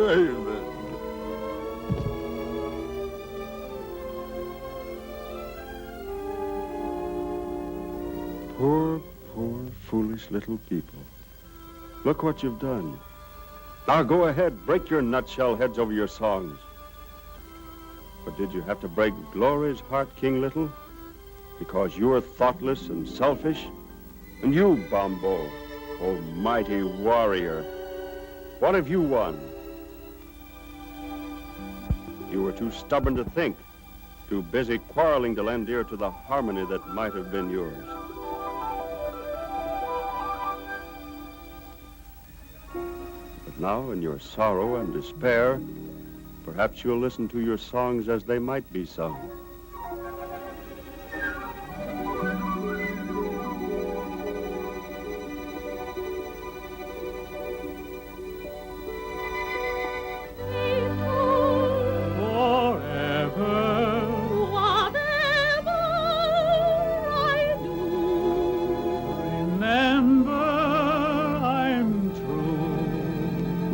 David. Poor, foolish little people. Look what you've done. Now go ahead, break your nutshell heads over your songs. But did you have to break Glory's heart, King Little? Because you're thoughtless and selfish? And you, Bombo, oh mighty warrior, what have you won? You were too stubborn to think, too busy quarreling to lend ear to the harmony that might have been yours. But now, in your sorrow and despair, perhaps you'll listen to your songs as they might be sung.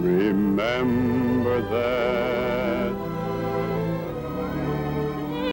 Remember that